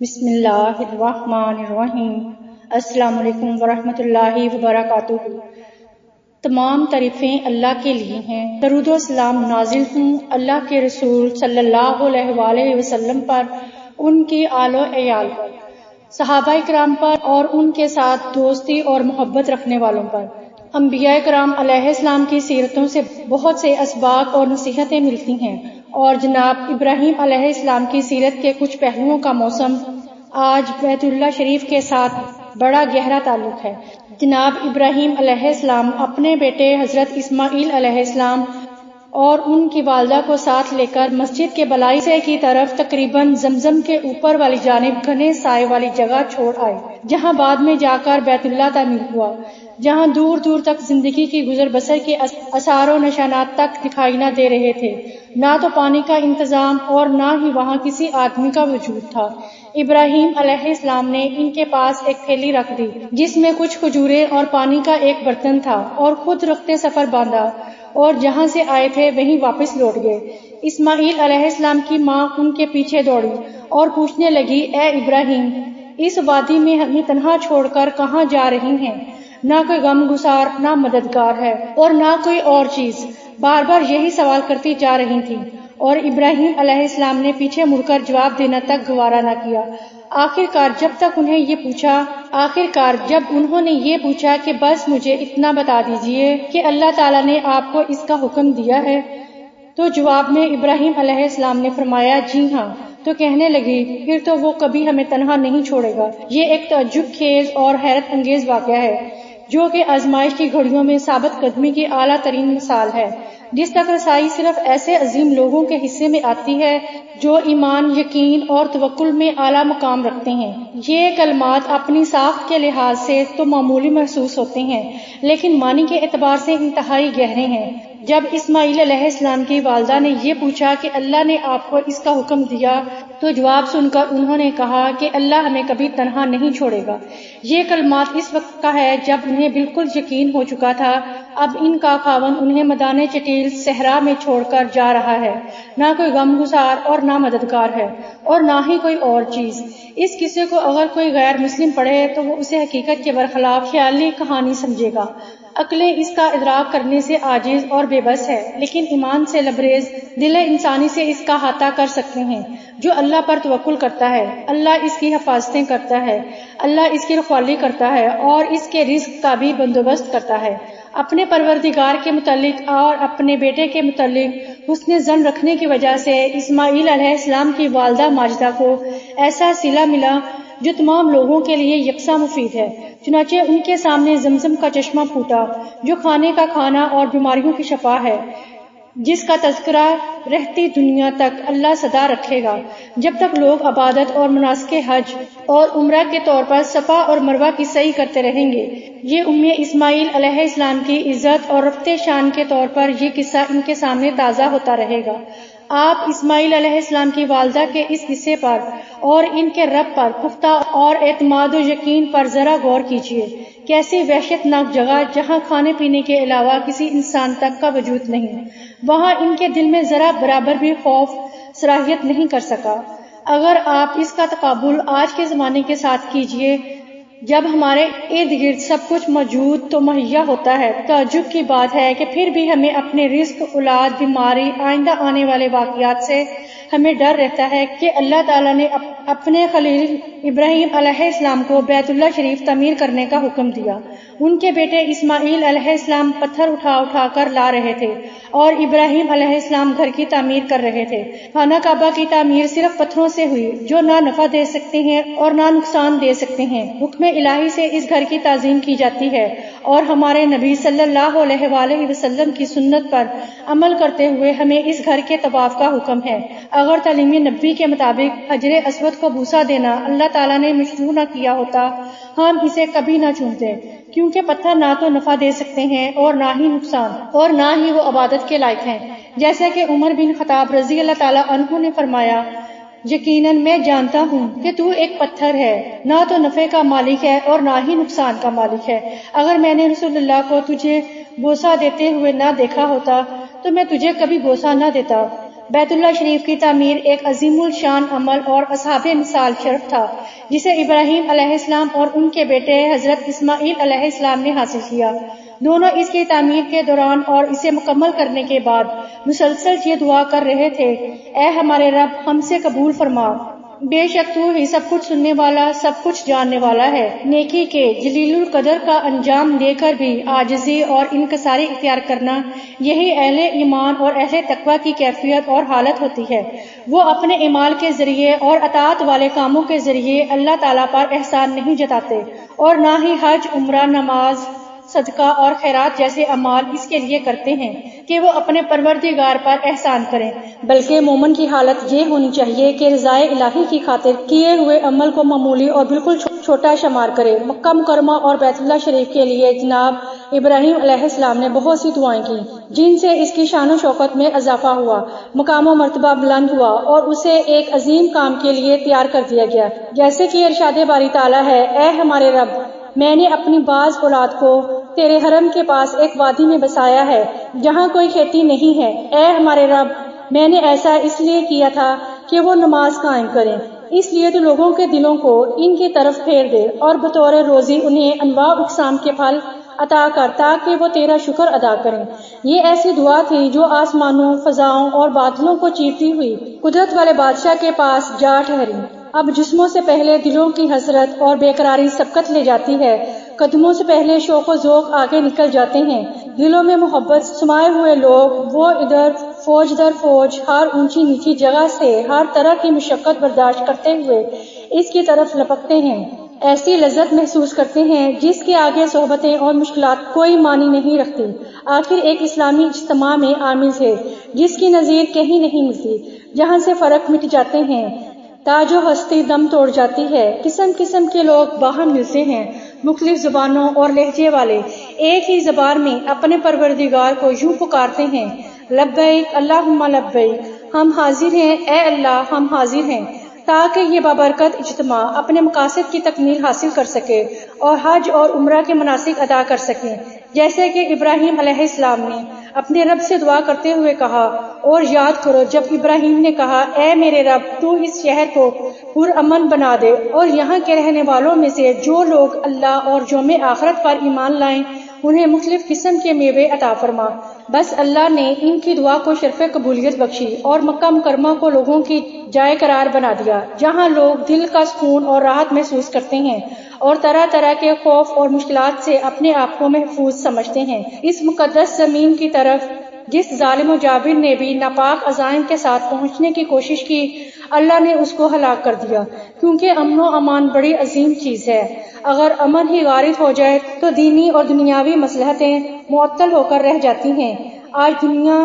بسم اللہ الرحمن الرحیم۔ السلام علیکم ورحمۃ اللہ وبرکاتہ۔ تمام تعریفیں اللہ کے لیے ہیں۔ درود و سلام نازل ہوں اللہ کے رسول صلی اللہ علیہ وآلہ وسلم پر، ان کی آل و عیال پر، صحابہ کرام پر اور ان کے ساتھ دوستی اور محبت رکھنے والوں پر۔ انبیاء کرام علیہ السلام کی سیرتوں سے بہت سے اسباق اور نصیحتیں ملتی ہیں، اور جناب ابراہیم علیہ السلام کی سیرت کے کچھ پہلوؤں کا موسم آج بیت اللہ شریف کے ساتھ بڑا گہرا تعلق ہے۔ جناب ابراہیم علیہ السلام اپنے بیٹے حضرت اسماعیل علیہ السلام اور ان کی والدہ کو ساتھ لے کر مسجد کے بالائی حصے کی طرف تقریباً زمزم کے اوپر والی جانب گھنے سائے والی جگہ چھوڑ آئے، جہاں بعد میں جا کر بیت اللہ تعمیر ہوا، جہاں دور دور تک زندگی کی گزر بسر کے آثار و نشانات تک دکھائی نہ دے رہے تھے۔ نہ تو پانی کا انتظام اور نہ ہی وہاں کسی آدمی کا وجود تھا۔ ابراہیم علیہ السلام نے ان کے پاس ایک تھیلی رکھ دی جس میں کچھ کھجوریں اور پانی کا ایک برتن تھا، اور خود رخت سفر باندھا اور جہاں سے آئے تھے وہیں واپس لوٹ گئے۔ اسماعیل علیہ السلام کی ماں ان کے پیچھے دوڑی اور پوچھنے لگی، اے ابراہیم، اس وادی میں ہمیں تنہا چھوڑ کر کہاں جا رہی ہیں؟ نہ کوئی غم گسار، نہ مددگار ہے اور نہ کوئی اور چیز۔ بار بار یہی سوال کرتی جا رہی تھی، اور ابراہیم علیہ السلام نے پیچھے مڑ کر جواب دینا تک گوارا نہ کیا۔ آخرکار جب انہوں نے یہ پوچھا کہ بس مجھے اتنا بتا دیجئے کہ اللہ تعالیٰ نے آپ کو اس کا حکم دیا ہے، تو جواب میں ابراہیم علیہ السلام نے فرمایا، جی ہاں۔ تو کہنے لگی، پھر تو وہ کبھی ہمیں تنہا نہیں چھوڑے گا۔ یہ ایک تعجب خیز اور حیرت انگیز واقعہ ہے، جو کہ آزمائش کی گھڑیوں میں ثابت قدمی کی اعلیٰ ترین مثال ہے، جس تک رسائی صرف ایسے عظیم لوگوں کے حصے میں آتی ہے جو ایمان، یقین اور توکل میں اعلیٰ مقام رکھتے ہیں۔ یہ کلمات اپنی ساخت کے لحاظ سے تو معمولی محسوس ہوتے ہیں، لیکن معنی کے اعتبار سے انتہائی گہرے ہیں۔ جب اسماعیل علیہ السلام کی والدہ نے یہ پوچھا کہ اللہ نے آپ کو اس کا حکم دیا، تو جواب سن کر انہوں نے کہا کہ اللہ ہمیں کبھی تنہا نہیں چھوڑے گا۔ یہ کلمات اس وقت کا ہے جب انہیں بالکل یقین ہو چکا تھا اب ان کا خاوند انہیں میدان چٹیل صحرا میں چھوڑ کر جا رہا ہے، نہ کوئی غم گسار اور نہ مددگار ہے اور نہ ہی کوئی اور چیز۔ اس قصے کو اگر کوئی غیر مسلم پڑھے تو وہ اسے حقیقت کے برخلاف خیالی کہانی سمجھے گا۔ عقلیں اس کا ادراک کرنے سے عاجز اور بے بس ہے، لیکن ایمان سے لبریز دل انسانی سے اس کا احاطہ کر سکتے ہیں۔ جو اللہ پر توکل کرتا ہے، اللہ اس کی حفاظتیں کرتا ہے، اللہ اس کی رکھوالی کرتا ہے اور اس کے رزق کا بھی بندوبست کرتا ہے۔ اپنے پروردگار کے متعلق اور اپنے بیٹے کے متعلق حسن ظن رکھنے کی وجہ سے اسماعیل علیہ السلام کی والدہ ماجدہ کو ایسا صلہ ملا جو تمام لوگوں کے لیے یکساں مفید ہے۔ چنانچہ ان کے سامنے زمزم کا چشمہ پھوٹا، جو کھانے کا کھانا اور بیماریوں کی شفا ہے، جس کا تذکرہ رہتی دنیا تک اللہ سدا رکھے گا، جب تک لوگ عبادت اور مناسک حج اور عمرہ کے طور پر صفا اور مروہ کی سعی کرتے رہیں گے۔ یہ اسماعیل علیہ السلام کی عزت اور رفع شان کے طور پر یہ قصہ ان کے سامنے تازہ ہوتا رہے گا۔ آپ اسماعیل علیہ السلام کی والدہ کے اس قصے پر اور ان کے رب پر پختہ اور اعتماد و یقین پر ذرا غور کیجیے۔ کیسی وحشت ناک جگہ جہاں کھانے پینے کے علاوہ کسی انسان تک کا وجود نہیں، وہاں ان کے دل میں ذرا برابر بھی خوف صلاحیت نہیں کر سکا۔ اگر آپ اس کا تقابل آج کے زمانے کے ساتھ کیجیے، جب ہمارے ارد گرد سب کچھ موجود تو مہیا ہوتا ہے، تعجب کی بات ہے کہ پھر بھی ہمیں اپنے رزق، اولاد، بیماری، آئندہ آنے والے واقعات سے ہمیں ڈر رہتا ہے کہ اللہ تعالیٰ نے اپنے خلیل ابراہیم علیہ السلام کو بیت اللہ شریف تعمیر کرنے کا حکم دیا۔ ان کے بیٹے اسماعیل علیہ السلام پتھر اٹھا اٹھا کر لا رہے تھے اور ابراہیم علیہ السلام گھر کی تعمیر کر رہے تھے۔ خانہ کعبہ کی تعمیر صرف پتھروں سے ہوئی جو نہ نفع دے سکتے ہیں اور نہ نقصان دے سکتے ہیں۔ حکم الہی سے اس گھر کی تعظیم کی جاتی ہے، اور ہمارے نبی صلی اللہ علیہ وآلہ وسلم کی سنت پر عمل کرتے ہوئے ہمیں اس گھر کے طواف کا حکم ہے۔ اگر تعلیم نبی کے مطابق حجر اسود کو بوسہ دینا اللہ تعالیٰ نے مشروع نہ کیا ہوتا، ہم اسے کبھی نہ چومتے، کیونکہ پتھر نہ تو نفع دے سکتے ہیں اور نہ ہی نقصان، اور نہ ہی وہ عبادت کے لائق ہیں۔ جیسے کہ عمر بن خطاب رضی اللہ تعالیٰ عنہ نے فرمایا، یقیناً میں جانتا ہوں کہ تو ایک پتھر ہے، نہ تو نفع کا مالک ہے اور نہ ہی نقصان کا مالک ہے۔ اگر میں نے رسول اللہ کو تجھے بوسہ دیتے ہوئے نہ دیکھا ہوتا تو میں تجھے کبھی بوسہ نہ دیتا۔ بیت اللہ شریف کی تعمیر ایک عظیم الشان عمل اور اصحاب مثال شرف تھا جسے ابراہیم علیہ السلام اور ان کے بیٹے حضرت اسماعیل علیہ السلام نے حاصل کیا۔ دونوں اس کی تعمیر کے دوران اور اسے مکمل کرنے کے بعد مسلسل یہ دعا کر رہے تھے، اے ہمارے رب ہم سے قبول فرما، بے شک تو ہی سب کچھ سننے والا سب کچھ جاننے والا ہے۔ نیکی کے جلیل القدر کا انجام دے کر بھی عاجزی اور انکساری اختیار کرنا، یہی اہل ایمان اور اہل تقوی کی کیفیت اور حالت ہوتی ہے۔ وہ اپنے اعمال کے ذریعے اور اطاعت والے کاموں کے ذریعے اللہ تعالیٰ پر احسان نہیں جتاتے، اور نہ ہی حج، عمرہ، نماز، صدقہ اور خیرات جیسے اعمال اس کے لیے کرتے ہیں کہ وہ اپنے پروردگار پر احسان کریں، بلکہ مومن کی حالت یہ ہونی چاہیے کہ رضائے الہی کی خاطر کیے ہوئے عمل کو معمولی اور بالکل چھوٹا شمار کرے۔ مکہ مکرمہ اور بیت اللہ شریف کے لیے جناب ابراہیم علیہ السلام نے بہت سی دعائیں کی جن سے اس کی شان و شوکت میں اضافہ ہوا، مقام و مرتبہ بلند ہوا اور اسے ایک عظیم کام کے لیے تیار کر دیا گیا، جیسے کہ ارشاد باری تعالیٰ ہے، اے ہمارے رب میں نے اپنی بعض اولاد کو تیرے حرم کے پاس ایک وادی میں بسایا ہے جہاں کوئی کھیتی نہیں ہے۔ اے ہمارے رب میں نے ایسا اس لیے کیا تھا کہ وہ نماز قائم کریں، اس لیے تو لوگوں کے دلوں کو ان کی طرف پھیر دے اور بطور روزی انہیں انواع اقسام کے پھل عطا کر تاکہ وہ تیرا شکر ادا کریں۔ یہ ایسی دعا تھی جو آسمانوں، فضاؤں اور بادلوں کو چیرتی ہوئی قدرت والے بادشاہ کے پاس جا ٹھہری۔ اب جسموں سے پہلے دلوں کی حسرت اور بے قراری سبقت لے جاتی ہے، قدموں سے پہلے شوق و ذوق آگے نکل جاتے ہیں، دلوں میں محبت سمائے ہوئے لوگ وہ ادھر فوج در فوج ہر اونچی نیچی جگہ سے ہر طرح کی مشقت برداشت کرتے ہوئے اس کی طرف لپکتے ہیں، ایسی لذت محسوس کرتے ہیں جس کے آگے صحبتیں اور مشکلات کوئی معنی نہیں رکھتی۔ آخر ایک اسلامی اجتماع میں عامل تھے جس کی نظیر کہیں نہیں ملتی، جہاں سے فرق مٹ جاتے ہیں، تاج و ہستی دم توڑ جاتی ہے، قسم قسم کے لوگ باہم ملتے ہیں، مختلف زبانوں اور لہجے والے ایک ہی زبان میں اپنے پروردگار کو یوں پکارتے ہیں، لبیک اللہم لبیک، ہم حاضر ہیں اے اللہ ہم حاضر ہیں، تاکہ یہ بابرکت اجتماع اپنے مقاصد کی تکمیل حاصل کر سکے اور حج اور عمرہ کے مناسک ادا کر سکیں، جیسے کہ ابراہیم علیہ السلام نے اپنے رب سے دعا کرتے ہوئے کہا۔ اور یاد کرو جب ابراہیم نے کہا، اے میرے رب تو اس شہر کو پرامن بنا دے اور یہاں کے رہنے والوں میں سے جو لوگ اللہ اور یوم آخرت پر ایمان لائیں انہیں مختلف قسم کے میوے عطا فرما۔ بس اللہ نے ان کی دعا کو شرف قبولیت بخشی اور مکہ مکرمہ کو لوگوں کی جائے قرار بنا دیا جہاں لوگ دل کا سکون اور راحت محسوس کرتے ہیں اور طرح طرح کے خوف اور مشکلات سے اپنے آپ کو محفوظ سمجھتے ہیں۔ اس مقدس زمین کی طرف جس ظالم و جابر نے بھی ناپاک عزائم کے ساتھ پہنچنے کی کوشش کی، اللہ نے اس کو ہلاک کر دیا، کیونکہ امن و امان بڑی عظیم چیز ہے۔ اگر امن ہی غارت ہو جائے تو دینی اور دنیاوی مصلحتیں معطل ہو کر رہ جاتی ہیں۔ آج دنیا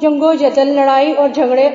جنگ و جدل، لڑائی اور جھگڑے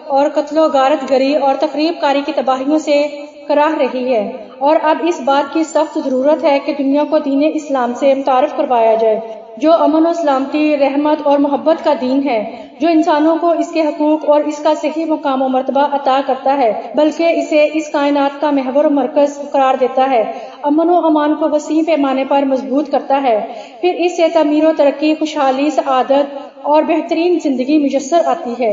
اور قتل و غارت گری اور تخریب کاری کی تباہیوں سے کراہ رہی ہے، اور اب اس بات کی سخت ضرورت ہے کہ دنیا کو دین اسلام سے متعارف کروایا جائے، جو امن و سلامتی، رحمت اور محبت کا دین ہے، جو انسانوں کو اس کے حقوق اور اس کا صحیح مقام و مرتبہ عطا کرتا ہے، بلکہ اسے اس کائنات کا محور و مرکز قرار دیتا ہے، امن و امان کو وسیع پیمانے پر مضبوط کرتا ہے، پھر اس سے تعمیر و ترقی، خوشحالی، سعادت اور بہترین زندگی میسر آتی ہے۔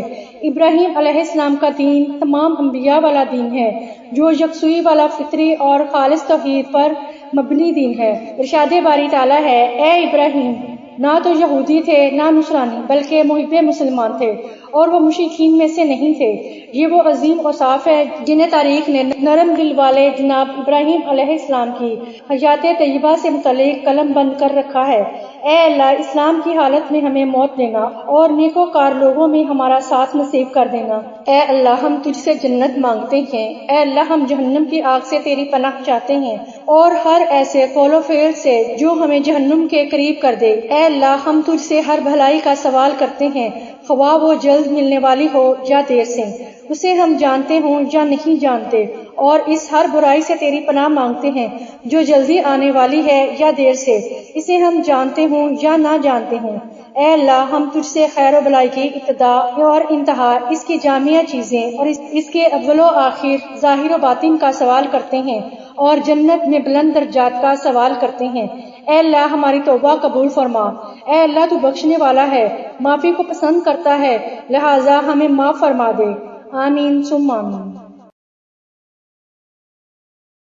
ابراہیم علیہ السلام کا دین تمام انبیاء والا دین ہے، جو یکسوئی والا فطری اور خالص توحید پر مبنی دین ہے۔ ارشاد باری تعالیٰ ہے، اے ابراہیم نہ تو یہودی تھے نہ نصرانی بلکہ محب مسلمان تھے اور وہ مشرکین میں سے نہیں تھے۔ یہ وہ عظیم اوصاف ہے جنہیں تاریخ نے نرم دل والے جناب ابراہیم علیہ السلام کی حیات طیبہ سے متعلق قلم بند کر رکھا ہے۔ اے اللہ اسلام کی حالت میں ہمیں موت دینا اور نیکوکار لوگوں میں ہمارا ساتھ نصیب کر دینا۔ اے اللہ ہم تجھ سے جنت مانگتے ہیں، اے اللہ ہم جہنم کی آگ سے تیری پناہ چاہتے ہیں اور ہر ایسے قول و فعل سے جو ہمیں جہنم کے قریب کر دے۔ اے اللہ ہم تجھ سے ہر بھلائی کا سوال کرتے ہیں، خواہ وہ جلد ملنے والی ہو یا دیر سے، اسے ہم جانتے ہوں یا نہیں جانتے، اور اس ہر برائی سے تیری پناہ مانگتے ہیں جو جلدی آنے والی ہے یا دیر سے، اسے ہم جانتے ہوں یا نہ جانتے ہوں۔ اے اللہ ہم تجھ سے خیر و بلائی کی ابتدا اور انتہا، اس کی جامع چیزیں اور اس کے اول و آخر، ظاہر و باطن کا سوال کرتے ہیں اور جنت میں بلند درجات کا سوال کرتے ہیں۔ اے اللہ ہماری توبہ قبول فرما، اے اللہ تو بخشنے والا ہے، معافی کو پسند کرتا ہے، لہٰذا ہمیں معاف فرما دے، آمین ثم آمین۔